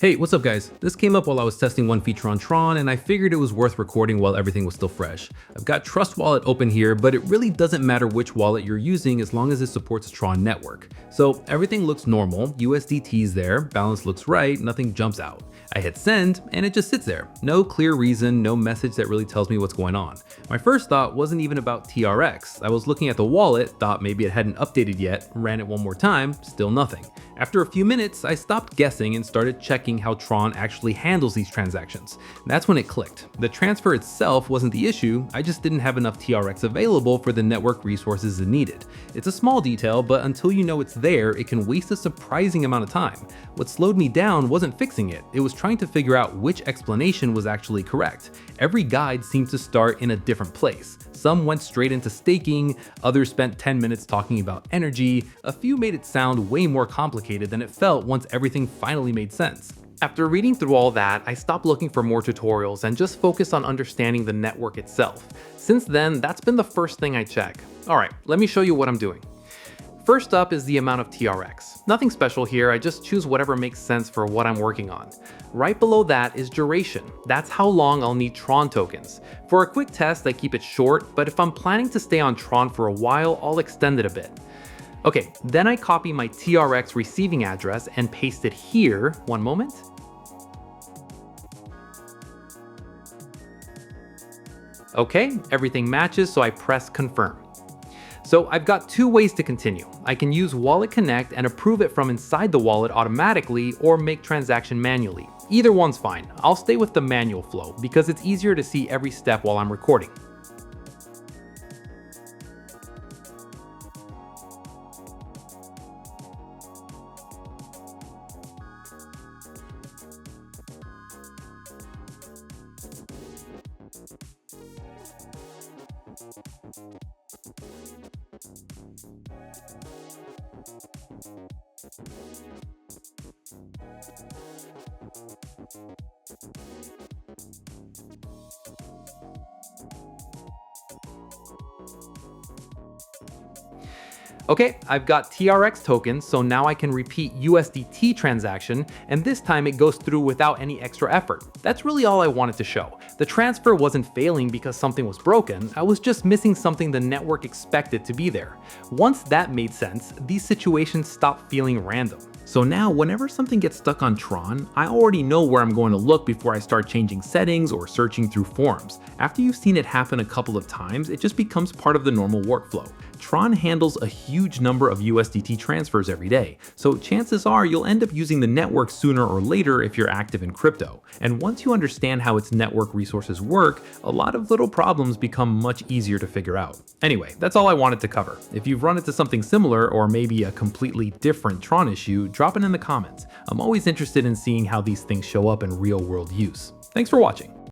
Hey, what's up guys? This came up while I was testing one feature on Tron and I figured it was worth recording while everything was still fresh. I've got Trust Wallet open here, but it really doesn't matter which wallet you're using as long as it supports a Tron network. So everything looks normal, USDT's there, balance looks right, nothing jumps out. I hit send and it just sits there. No clear reason, no message that really tells me what's going on. My first thought wasn't even about TRX. I was looking at the wallet, thought maybe it hadn't updated yet, ran it one more time, still nothing. After a few minutes, I stopped guessing and started checking how Tron actually handles these transactions. That's when it clicked. The transfer itself wasn't the issue, I just didn't have enough TRX available for the network resources it needed. It's a small detail, but until you know it's there, it can waste a surprising amount of time. What slowed me down wasn't fixing it, it was trying to figure out which explanation was actually correct. Every guide seemed to start in a different place. Some went straight into staking, others spent 10 minutes talking about energy, a few made it sound way more complicated than it felt once everything finally made sense. After reading through all that, I stopped looking for more tutorials and just focused on understanding the network itself. Since then, that's been the first thing I check. Alright, let me show you what I'm doing. First up is the amount of TRX. Nothing special here, I just choose whatever makes sense for what I'm working on. Right below that is duration. That's how long I'll need Tron tokens. For a quick test, I keep it short, but if I'm planning to stay on Tron for a while, I'll extend it a bit. Okay, then I copy my TRX receiving address and paste it here. One moment. Okay, everything matches, so I press confirm. So I've got two ways to continue. I can use Wallet Connect and approve it from inside the wallet automatically or make transaction manually. Either one's fine. I'll stay with the manual flow because it's easier to see every step while I'm recording. Okay, I've got TRX tokens, so now I can repeat USDT transaction, and this time it goes through without any extra effort. That's really all I wanted to show. The transfer wasn't failing because something was broken, I was just missing something the network expected to be there. Once that made sense, these situations stopped feeling random. So now whenever something gets stuck on Tron, I already know where I'm going to look before I start changing settings or searching through forums. After you've seen it happen a couple of times, it just becomes part of the normal workflow. Tron handles a huge number of USDT transfers every day, so chances are you'll end up using the network sooner or later if you're active in crypto. And once you understand how its network resources work, a lot of little problems become much easier to figure out. Anyway, that's all I wanted to cover. If you've run into something similar or maybe a completely different Tron issue, drop it in the comments. I'm always interested in seeing how these things show up in real-world use. Thanks for watching.